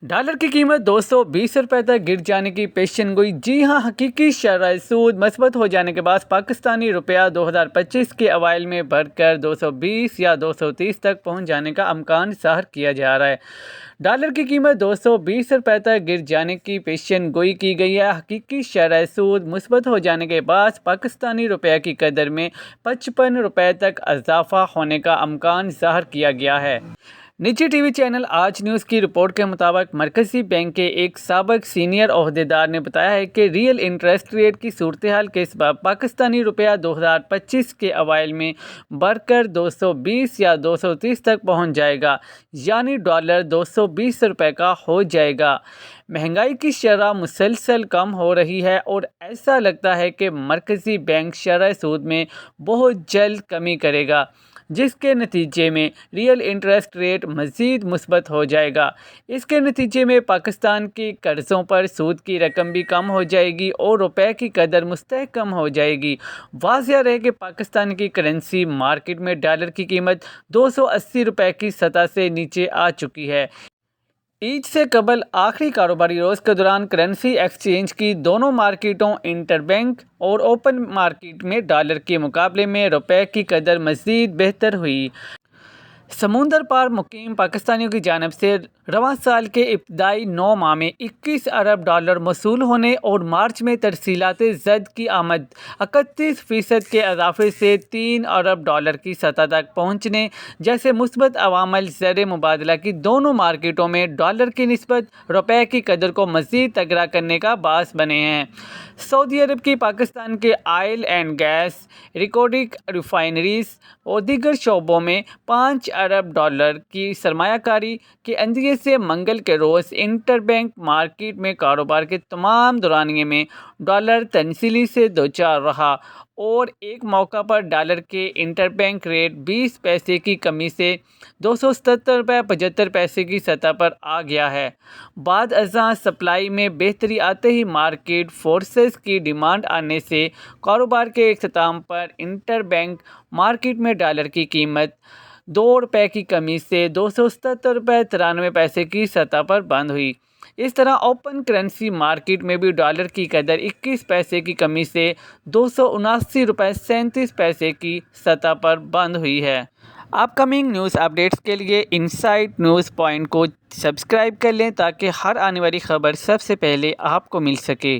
Dollar کی قیمت 220 روپے تک گر جانے کی پیشن گوئی۔ جی ہاں، حقیقی شرح سود مثبت ہو جانے کے بعد پاکستانی روپیہ 2025 کے اوائل میں بڑھ کر 220 یا 230 تک پہنچ جانے کا امکان ظاہر کیا جا رہا ہے۔ ڈالر کی قیمت 220 روپے تک گر جانے کی پیشن گوئی کی گئی ہے۔ حقیقی شرح سود مثبت ہو جانے کے بعد پاکستانی روپے کی قدر میں 55 روپے تک اضافہ ہونے کا امکان ظاہر کیا گیا ہے۔ نجی ٹی وی چینل آج نیوز کی رپورٹ کے مطابق مرکزی بینک کے ایک سابق سینئر عہدیدار نے بتایا ہے کہ ریئل انٹرسٹ ریٹ کی صورتحال کے سبب پاکستانی روپیہ 2025 کے اوائل میں بڑھ کر 220 یا 230 تک پہنچ جائے گا، یعنی ڈالر 220 روپے کا ہو جائے گا۔ مہنگائی کی شرح مسلسل کم ہو رہی ہے اور ایسا لگتا ہے کہ مرکزی بینک شرح سود میں بہت جلد کمی کرے گا، جس کے نتیجے میں ریئل انٹرسٹ ریٹ مزید مثبت ہو جائے گا۔ اس کے نتیجے میں پاکستان کے قرضوں پر سود کی رقم بھی کم ہو جائے گی اور روپے کی قدر مستحکم ہو جائے گی۔ واضح رہے کہ پاکستان کی کرنسی مارکیٹ میں ڈالر کی قیمت 280 روپے کی سطح سے نیچے آ چکی ہے۔ عید سے قبل آخری کاروباری روز کے دوران کرنسی ایکسچینج کی دونوں مارکیٹوں انٹر بینک اور اوپن مارکیٹ میں ڈالر کے مقابلے میں روپے کی قدر مزید بہتر ہوئی۔ سمندر پار مقیم پاکستانیوں کی جانب سے رواں سال کے ابتدائی 9 ماہ میں 21 ارب ڈالر موصول ہونے اور مارچ میں ترسیلات زد کی آمد 31% کے اضافے سے 3 ارب ڈالر کی سطح تک پہنچنے جیسے مثبت عوامل زر مبادلہ کی دونوں مارکیٹوں میں ڈالر کی نسبت روپے کی قدر کو مزید تگڑا کرنے کا باعث بنے ہیں۔ سعودی عرب کی پاکستان کے oil and gas, recording refineries اور دیگر شعبوں میں 5 ارب ڈالر کی سرمایہ کاری کے اندیے سے منگل کے روز انٹر بینک مارکیٹ میں کاروبار کے تمام دورانیے میں ڈالر تنزلی سے دوچار رہا اور ایک موقع پر ڈالر کے انٹر بینک ریٹ 20 پیسے کی کمی سے 277 روپے 75 پیسے کی سطح پر آ گیا ہے۔ بعد ازاں سپلائی میں بہتری آتے ہی مارکیٹ فورسز کی ڈیمانڈ آنے سے کاروبار کے اختتام پر انٹر بینک مارکیٹ میں ڈالر کی قیمت 2 روپے کی کمی سے 277 روپے 93 پیسے کی سطح پر بند ہوئی۔ اس طرح اوپن کرنسی مارکیٹ میں بھی ڈالر کی قدر 21 پیسے کی کمی سے 279 روپے 37 پیسے کی سطح پر بند ہوئی ہے۔ اپ کمنگ نیوز اپڈیٹس کے لیے انسائٹ نیوز پوائنٹ کو سبسکرائب کر لیں تاکہ ہر آنے والی خبر سب سے پہلے آپ کو مل سکے۔